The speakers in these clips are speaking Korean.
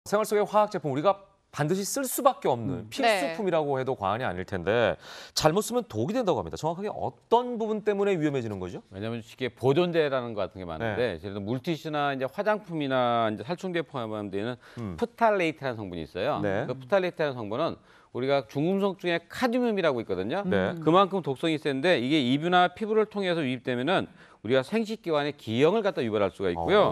생활 속의 화학 제품 우리가 반드시 쓸 수밖에 없는 필수품이라고 해도 과언이 아닐 텐데 잘못 쓰면 독이 된다고 합니다. 정확하게 어떤 부분 때문에 위험해지는 거죠? 왜냐하면 이게 보존제라는 것 같은 게 많은데, 예를 들어 물티슈나 이제 화장품이나 이제 살충제 포함되는 프탈레이트라는 성분이 있어요. 그 프탈레이트라는 성분은 우리가 중금속 중에 카드뮴이라고 있거든요. 그만큼 독성이 센데 이게 이뷰나 피부를 통해서 유입되면은 우리가 생식기관의 기형을 갖다 유발할 수가 있고요.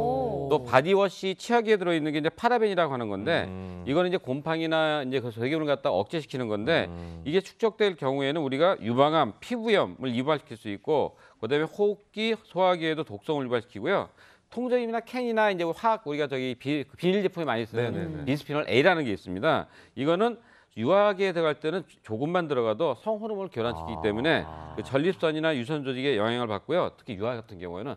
또 바디워시 치약에 들어있는 게 이제 파라벤이라고 하는 건데 이거는 이제 곰팡이나 이제 그 세균을 갖다 억제시키는 건데 이게 축적될 경우에는 우리가 유방암, 피부염을 유발시킬 수 있고 그다음에 호흡기, 소화기에도 독성을 유발시키고요. 통조림이나 캔이나 이제 화학 우리가 저기 비닐 제품에 많이 쓰는 비스피놀 A라는 게 있습니다. 이거는 유화기에 들어갈 때는 조금만 들어가도 성호르몬을 교란시키기 때문에 그 전립선이나 유선 조직에 영향을 받고요. 특히 유화 같은 경우에는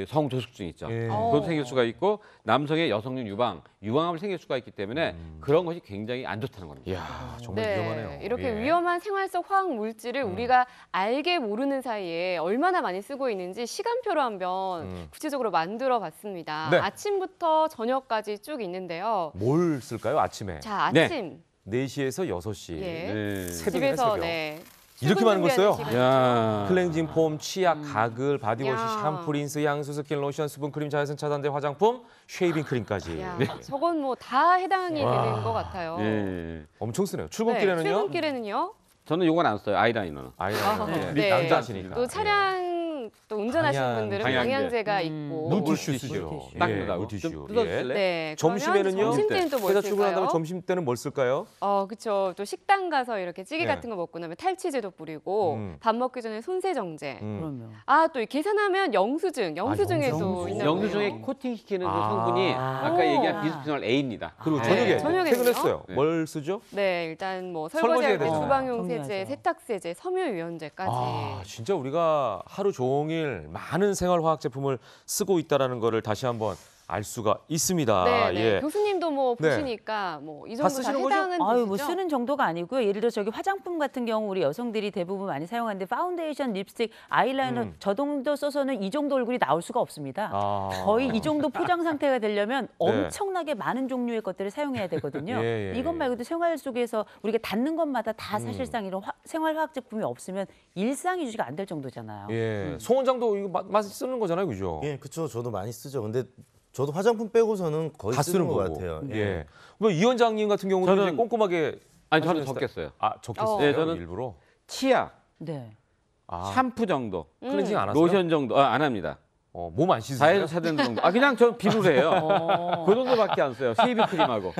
성조숙증 있죠. 그것도 생길 수가 있고 남성의 여성용 유방암을 생길 수가 있기 때문에 그런 것이 굉장히 안 좋다는 겁니다. 이야, 정말 위험하네요. 이렇게 위험한 생활 속 화학 물질을 우리가 알게 모르는 사이에 얼마나 많이 쓰고 있는지 시간표로 한번 구체적으로 만들어 봤습니다. 아침부터 저녁까지 쭉 있는데요. 뭘 쓸까요, 아침에? 자, 아침. 4시에서 6시. 새벽이네, 집에서 새벽. 이렇게 많은 걸 써요? 야. 클렌징 폼, 치약, 가글, 바디워시, 샴푸, 린스, 향수, 스킨, 로션, 수분크림, 자외선 차단제, 화장품, 쉐이빙 크림까지. 저건 뭐 다 해당이 되는 것 같아요. 엄청 쓰네요. 출근길에는요? 출근길에는요? 저는 요건 안 써요. 아이라이너는. 아이라이너. 남자시니까. 또 차량 또 운전하시는 분들은 방향제가 있고 물티슈 쓰죠. 딱 그러다. 물티슈. 네. 점심에는요? 점심 때는 또 뭘 회사 쓸까요? 출근한다면 점심 때는 뭘 쓸까요? 그렇죠. 또 식당 가서 이렇게 찌개 같은 거 먹고 나면 탈취제도 뿌리고 밥 먹기 전에 손세정제. 그러면. 또 계산하면 영수증에도 있는 영수증에 코팅시키는 그 성분이 아까 얘기한 비스피놀 A입니다. 그리고 저녁에 퇴근했어요. 뭘 쓰죠? 네, 일단 뭐 설거지해야 설거지할 때 되잖아요. 주방용 세제, 세탁세제, 섬유유연제까지. 진짜 우리가 하루 종일 많은 생활화학 제품을 쓰고 있다는 거를 다시 한번 알 수가 있습니다. 네. 교수님도 뭐 보시니까 뭐 이 정도 다 해당은 되시죠? 뭐 쓰는 정도가 아니고요. 예를 들어 저기 화장품 같은 경우 우리 여성들이 대부분 많이 사용하는데 파운데이션, 립스틱, 아이라이너 저 정도 써서는 이 정도 얼굴이 나올 수가 없습니다. 거의 이 정도 포장 상태가 되려면 엄청나게 많은 종류의 것들을 사용해야 되거든요. 이것 말고도 생활 속에서 우리가 닿는 것마다 다 사실상 이런 생활화학 제품이 없으면 일상 유지가 안 될 정도잖아요. 송 원장도 이거 많이 쓰는 거잖아요, 그죠? 예, 그렇죠. 저도 많이 쓰죠. 근데 저도 화장품 빼고서는 거의 다 쓰는 쓰는 것 거고. 같아요. 뭐 이 원장님 같은 경우는 저는- 이제 꼼꼼하게 저는 적겠어요. 적겠어요. 네, 저는 일부러. 치약, 네. 샴푸 정도, 클렌징 안 하세요? 로션 정도 안 합니다. 몸 안 씻으세요? 자외선 차단 정도. 그냥 전 비누를 해요. 그 정도밖에 안 써요. 쉐이빙 크림하고.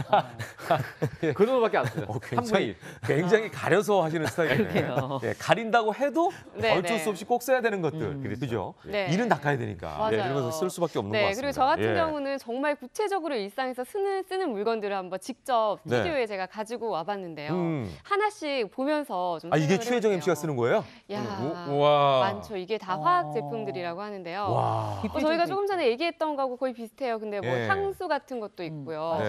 그 정도밖에 안 써요. 굉장히 가려서 하시는 스타일이에요. 가린다고 해도 어쩔 수 없이 꼭 써야 되는 것들. 그죠? 일은 닦아야 되니까. 맞아요. 이러면서 쓸 수밖에 없는 것 같습니다. 그리고 저 같은 경우는 정말 구체적으로 일상에서 쓰는 물건들을 한번 직접 스튜디오에 제가 가지고 와봤는데요. 하나씩 보면서 좀 이게 설명을 최혜정 해볼게요. MC가 쓰는 거예요? 많죠. 이게 다 화학 제품들이라고 하는데요. 저희가 조금 전에 얘기했던 거하고 거의 비슷해요. 근데 뭐 향수 같은 것도 있고요.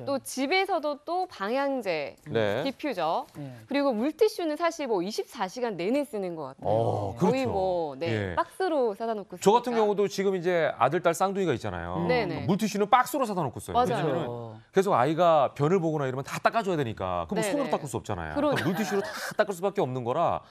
또 집에서도 또 방향제, 디퓨저, 그리고 물티슈는 사실 뭐 24시간 내내 쓰는 것 같아요. 거의 뭐 박스로 사다 놓고 저 같은 경우도 지금 이제 아들, 딸 쌍둥이가 있잖아요. 물티슈는 박스로 사다 놓고 써요. 맞아요. 계속 아이가 변을 보거나 이러면 다 닦아줘야 되니까 그럼 손으로 닦을 수 없잖아요. 그럼 물티슈로 다 닦을 수밖에 없는 거라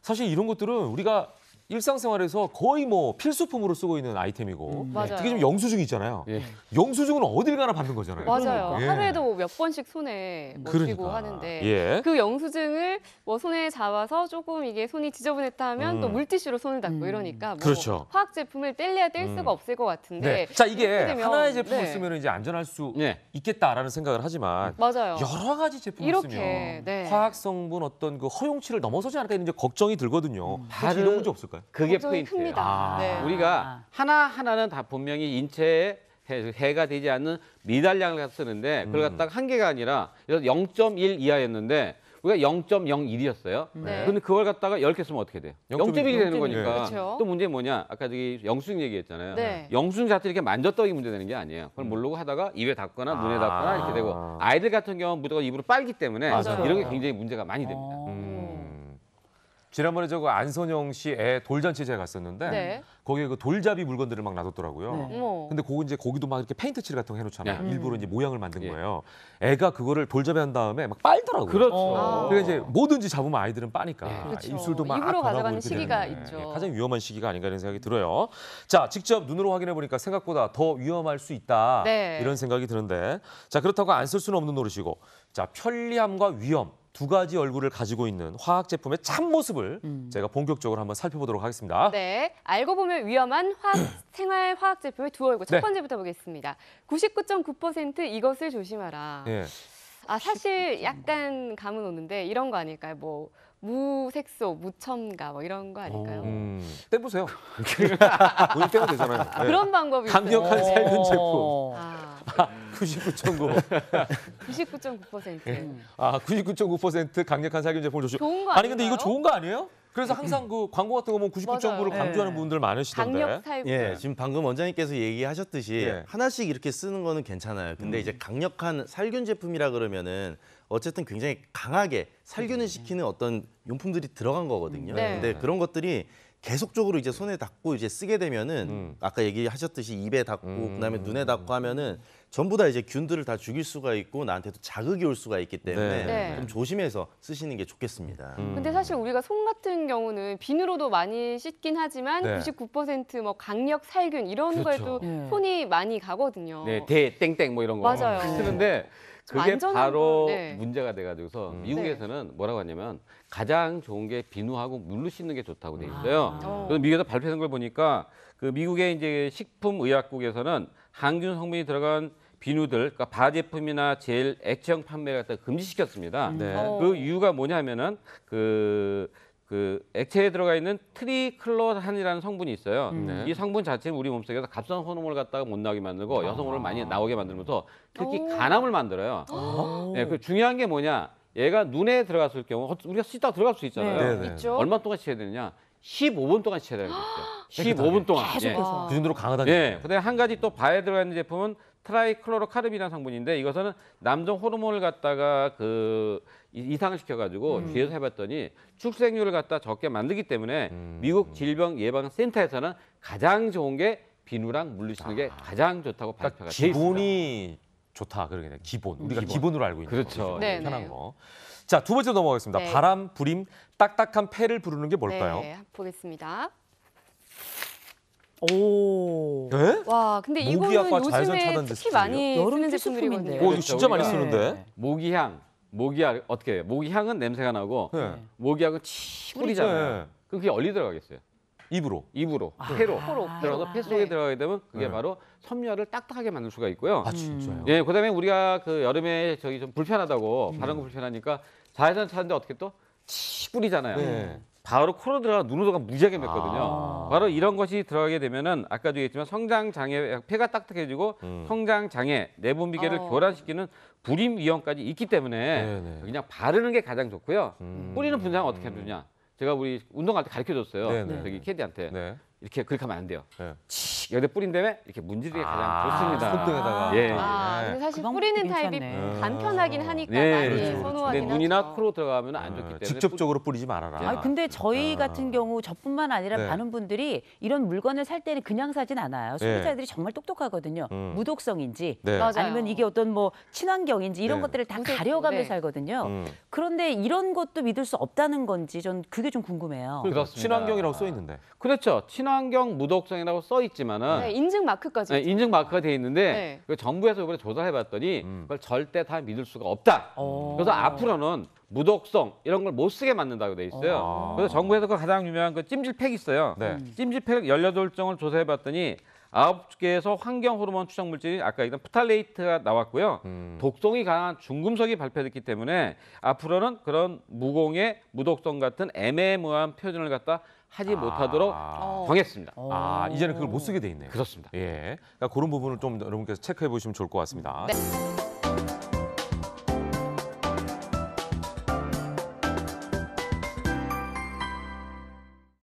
사실 이런 것들은 우리가 일상생활에서 거의 뭐 필수품으로 쓰고 있는 아이템이고 특히 좀 영수증 있잖아요. 영수증은 어딜 가나 받는 거잖아요. 맞아요. 하루에도 몇 번씩 손에 쥐고 하는데 그 영수증을 뭐 손에 잡아서 조금 이게 손이 지저분했다 하면 또 물티슈로 손을 닦고 이러니까 뭐 화학 제품을 뗄래야 뗄 수가 없을 것 같은데 자, 이게 하나의 제품을 쓰면 이제 안전할 수 있겠다라는 생각을 하지만 여러 가지 제품을 쓰면 화학 성분 어떤 그 허용치를 넘어서지 않을까 이런 이제 걱정이 들거든요. 이런 문제 없을까요? 그게 포인트예요. 우리가 하나하나는 다 분명히 인체에 해가 되지 않는 미달량을 쓰는데 그걸 갖다가 한 개가 아니라 0.1 이하였는데 우리가 0.01이었어요. 근데 그걸 갖다가 10개 쓰면 어떻게 돼요? 0.1이 되는 거니까. 또 문제는 뭐냐? 아까 저기 영수증 얘기했잖아요. 영수증 자체 이렇게 만졌다 이게 문제되는 게 아니에요. 그걸 모르고 하다가 입에 닿거나 눈에 닿거나 이렇게 되고 아이들 같은 경우는 무조건 입으로 빨기 때문에 이런 게 굉장히 문제가 많이 됩니다. 지난번에 안선영 씨 애 돌잔치 제가 갔었는데 거기에 그 돌잡이 물건들을 막 놔뒀더라고요. 네. 근데 이제 거기도 막 이렇게 페인트 칠 같은 거 해놓잖아요. 네. 일부러 이제 모양을 만든 거예요. 애가 그거를 돌잡이 한 다음에 막 빨더라고요. 그렇죠. 그러니까 이제 뭐든지 잡으면 아이들은 빠니까 그렇죠. 입술도 막 입으로 변하고 가져가는 이렇게 시기가 되는데 있죠. 가장 위험한 시기가 아닌가 이런 생각이 들어요. 자, 직접 눈으로 확인해 보니까 생각보다 더 위험할 수 있다 네. 이런 생각이 드는데, 자, 그렇다고 안 쓸 수는 없는 노릇이고, 자, 편리함과 위험 두 가지 얼굴을 가지고 있는 화학 제품의 참모습을 제가 본격적으로 한번 살펴보도록 하겠습니다. 네, 알고 보면 위험한 생활 화학 제품의 두 얼굴. 첫 네. 번째부터 보겠습니다. 99.9% 이것을 조심하라. 예. 사실 약간 감은 오는데 이런 거 아닐까요? 뭐 무색소, 무첨가 뭐 이런 거 아닐까요? 떼보세요. 오늘 떼면 되잖아요. 네. 그런 방법이 강력한 있어요. 살균 제품. 99.9. 99.9%. 99.9% 강력한 살균 제품을 조심. 좋은 거 아니 근데 이거 아닌가요? 좋은 거 아니에요? 그래서 항상 그 광고 같은 거 보면 99.9를 맞아요. 강조하는 네. 분들 많으시던데. 강력 살균. 예, 지금 방금 원장님께서 얘기하셨듯이 예. 하나씩 이렇게 쓰는 거는 괜찮아요. 근데 이제 강력한 살균 제품이라 그러면은 어쨌든 굉장히 강하게 살균을 시키는 어떤 용품들이 들어간 거거든요. 네. 근데 그런 것들이 계속적으로 이제 손에 닿고 이제 쓰게 되면은 아까 얘기하셨듯이 입에 닿고 그다음에 눈에 닿고 하면은 전부 다 이제 균들을 다 죽일 수가 있고 나한테도 자극이 올 수가 있기 때문에 네. 좀 조심해서 쓰시는 게 좋겠습니다. 근데 사실 우리가 손 같은 경우는 비누로도 많이 씻긴 하지만 네. 99%뭐 강력 살균 이런 그렇죠. 거에도 네. 손이 많이 가거든요. 네, 땡땡 뭐 이런 거 맞아요. 쓰는데 그게 안전한 바로 거, 네. 문제가 돼가지고서 미국에서는 뭐라고 하냐면 가장 좋은 게 비누하고 물로 씻는 게 좋다고 돼 있어요. 그래서 미국에서 발표한 걸 보니까 그 미국의 이제 식품의약국에서는 항균 성분이 들어간 비누들, 그러니까 바제품이나 젤, 액체형 판매를 갖다 금지시켰습니다. 네. 그 이유가 뭐냐면은 그 액체에 들어가 있는 트리클로산이라는 성분이 있어요. 네. 이 성분 자체는 우리 몸속에서 갑성 호르몬을 갖다가 못 나오게 만들고 여성 호르몬을 많이 나오게 만들면서 특히 간암을 만들어요. 네, 그 중요한 게 뭐냐? 얘가 눈에 들어갔을 경우 우리가 씻다가 들어갈 수 있잖아요. 네, 네. 있죠? 얼마 동안 씻어야 되느냐? 15분 동안 씻어야 되는 거죠. 15분 동안. 와. 그 정도로 강하다는 예. 얘기예요. 그다음에 한 가지 또 바에 들어가 있는 제품은 트라이클로로카르빈이라는 성분인데 이것은 남성 호르몬을 갖다가 이상을 시켜가지고 뒤에서 해봤더니 출생률을 갖다 적게 만들기 때문에 미국 질병예방센터에서는 가장 좋은 게 비누랑 물로 씻는 게 가장 좋다고 그러니까 발표가 돼 있습니다. 기본이 좋다 그러겠네요. 기본. 우리가 기본으로 알고 있는 그렇죠. 거. 네, 편한 네. 거. 자, 두 번째 넘어가겠습니다. 네. 바람, 불임, 딱딱한 폐를 부르는 게 뭘까요? 네, 보겠습니다. 오. 네? 와, 근데 모기 이거는 아까 자외선 요즘에 차단 특히 제품이에요? 많이 여름 쓰는 필수품인데. 제품들이거든요. 오, 이거 진짜 많이 우리가- 쓰는데. 네. 모기향, 모기향 어떻게 해요? 모기향은 냄새가 나고 네. 모기향은 치 뿌리잖아요. 네. 그럼 그게 어디 들어가겠어요? 입으로. 입으로, 폐로 코로. 들어가서 폐 속에 네. 들어가게 되면 그게 네. 바로 섬유화를 딱딱하게 만들 수가 있고요. 아, 진짜요? 예, 그다음에 우리가 그 여름에 저기 좀 불편하다고 바른 거 불편하니까 자외선 차는데 어떻게 또 치 뿌리잖아요. 네. 바로 코로 들어가 눈으로가 무지하게 맵거든요. 바로 이런 것이 들어가게 되면은 아까도 얘기했지만 성장 장애, 폐가 딱딱해지고 성장 장애, 내분비계를 교란시키는 불임 위험까지 있기 때문에 네네. 그냥 바르는 게 가장 좋고요. 뿌리는 분장은 어떻게 해주냐? 제가 우리 운동할 때 가르쳐줬어요. 네네. 저기 캐디한테 네. 이렇게 그렇게 하면 안 돼요. 네. 여기 뿌린 다음에 이렇게 문지르는 게 가장 좋습니다. 손등에다가. 예. 근데 사실 그 방법도 뿌리는 타입이 괜찮네. 간편하긴 하니까 네, 많이 그렇죠. 선호하긴 근데 하죠. 눈이나 코로 들어가면 안 좋기 때문에 직접적으로 뿌리지 말아라. 아 근데 저희 같은 경우 저뿐만 아니라 네. 많은 분들이 이런 물건을 살 때는 그냥 사진 않아요. 소비자들이 정말 똑똑하거든요. 무독성인지 네. 맞아요. 아니면 이게 어떤 뭐 친환경인지 이런 네. 것들을 다 무색소, 가려가며 네. 살거든요. 그런데 이런 것도 믿을 수 없다는 건지 전 그게 좀 궁금해요. 그렇습니다. 친환경이라고 써 있는데. 그렇죠. 친환경 무독성이라고 써 있지만은 네, 인증 마크까지. 네, 있죠. 인증 마크가 돼 있는데 네. 그 정부에서 이번에 조사를 해봤더니 그걸 절대 다 믿을 수가 없다. 그래서 앞으로는 무독성 이런 걸 못 쓰게 만든다고 돼 있어요. 그래서 정부에서 그 가장 유명한 그 찜질팩 있어요. 네. 찜질팩 18종을 조사해봤더니 9개에서 환경 호르몬 추정 물질이 아까 얘기한 프탈레이트가 나왔고요. 독성이 강한 중금속이 발표됐기 때문에 앞으로는 그런 무공해, 무독성 같은 애매모호한 표현을 갖다 하지 못하도록 정했습니다. 이제는 그걸 못 쓰게 돼 있네요. 그렇습니다. 예. 그러니까 그런 부분을 좀 여러분께서 체크해 보시면 좋을 것 같습니다. 네.